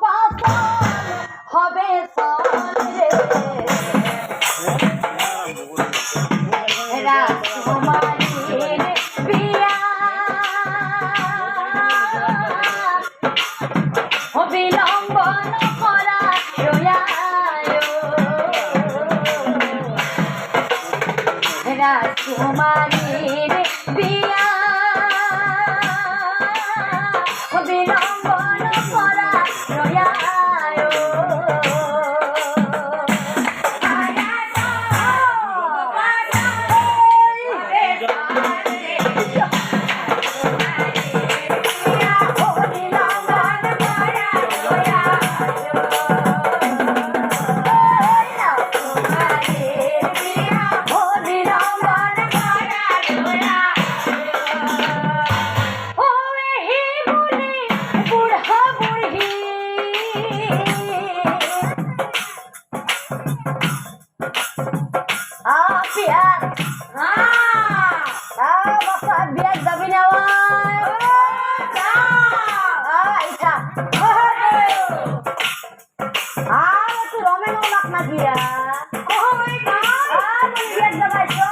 পছন্দ হবে সরে রাজকুমারীর বিয়া অবিলম্বন করা রাজকুমারীর বিয়া অবিলম্বন করা biar gabi nawai isa tu romen umak na dia oh my god biar gabi so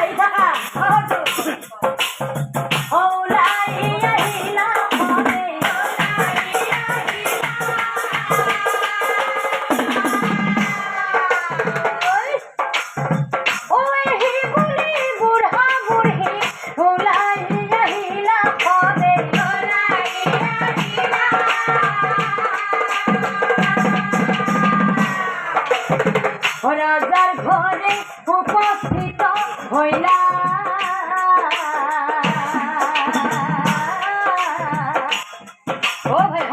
isa ka oh la iya hila রাজার ঘরে উপস্থিত হইলা ও ভাই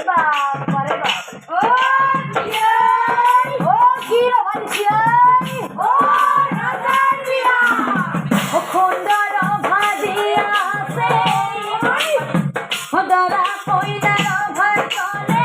বাপরে বাপ ও কি ও রাজার বিয়া ও খুন্দর ভাজিয়া আছে দরা কইলার ভাতলে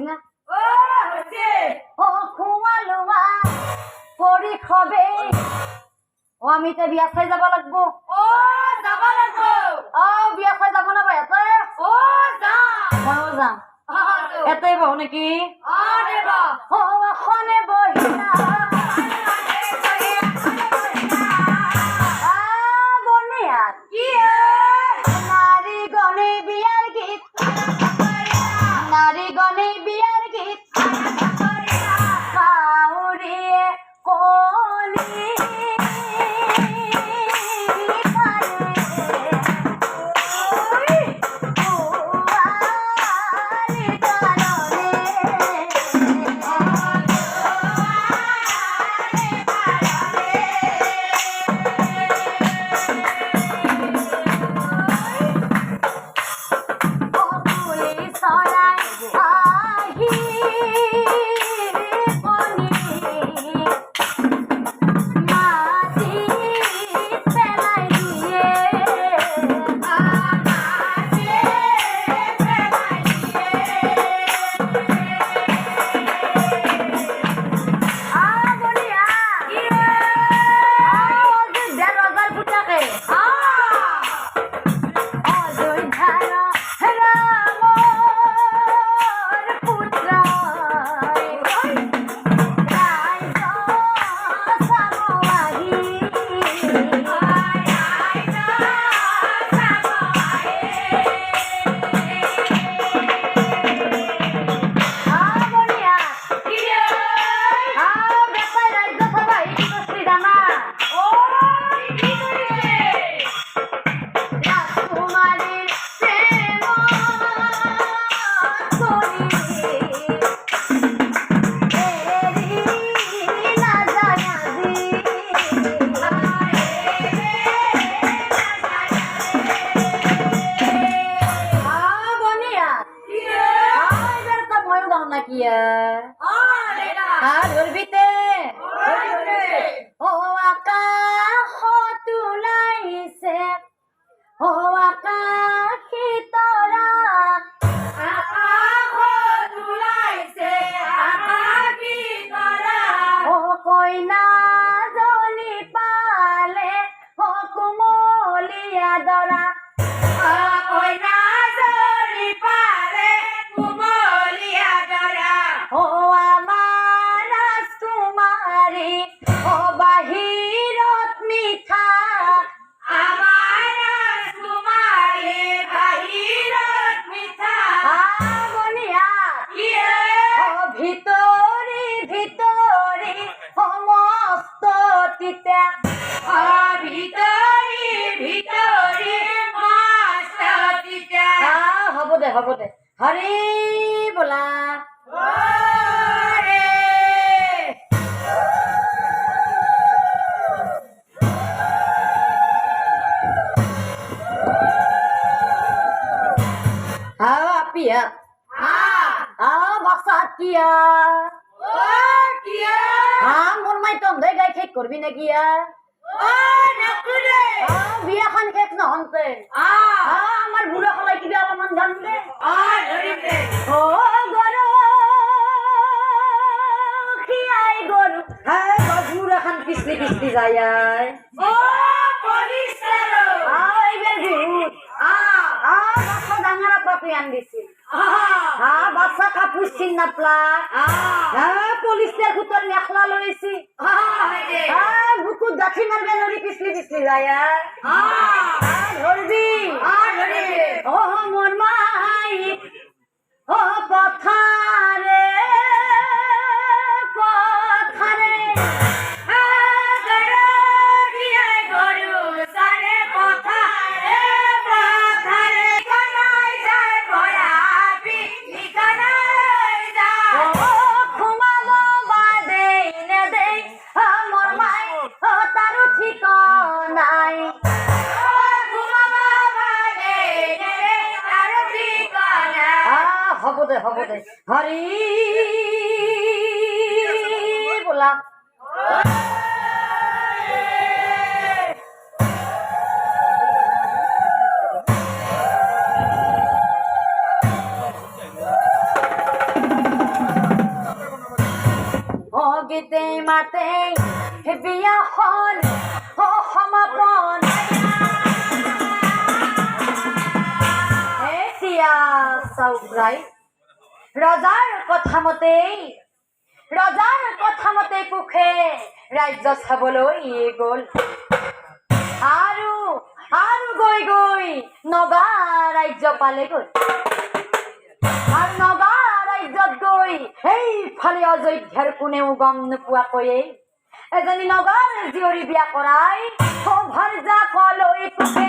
না হবে ও আমি তো বিয়া খাই যাব লাগবো ও যাব লাগবো ও বিয়া খাই যাব না ভাই এতে ও যা যা এতেই বহু নাকি দেবা ও খনে বহিনা বনিয়া কি নারী গনে বিয়ার গীত নারী গনে বিয়ার গীত কাউরিয়ে কোনি কিয়া ধরবিতে ও আকাশ তুলাইছে ও আকাশী তৰা ও কইনা জলি পালে ও কুমলীয়া দৰা ও আমাৰ ৰাজকুমাৰী ও বাহিৰত মিঠা বনিয়া ও ভিতৰি ভিতৰি ও মস্ত তিতা হ'ব দে হৰি বোলা পিয়া বাচ্চা কিয়া মোৰ মাই তন্ধে গাই শেষ করবি না কিয়া বিয়াখান শেষ নহনতে আমার বুড়া খলাই কিবা অলপমান গান দে ও গরু খিয়াই গরু বুড়া খান পিছলি পিছলি যায় বাচ্চা ডাঙারা পাপি আন দিছিল বাচ্চা কাপড় চিন নাপলা পুলিশের ভিতর মেখলা লইছি বুকুত গাঠি মারবে নড়ি পিছলি পিছলি যায় ধরবি ও মোর মাই ও পথারে পথারে হ'ব দে হৰি বোলা গীতে মাতে বিয়াখন সমাপন এতিয়া চাউৰাই ৰজাৰ কথা মতে কুখে ৰাজ্য চাবলৈ গ'ল আৰু গৈ গৈ নগা ৰাজ্য পালেগৈ আৰু নগা ৰাজ্যত গৈ সেইফালে অযোধ্যাৰ কোনেও গম নোপোৱাকৈয়ে এজনী নগাৰ জীয়ৰী বিয়া কৰাই ভাৰ্যা খোৱালৈ কুখে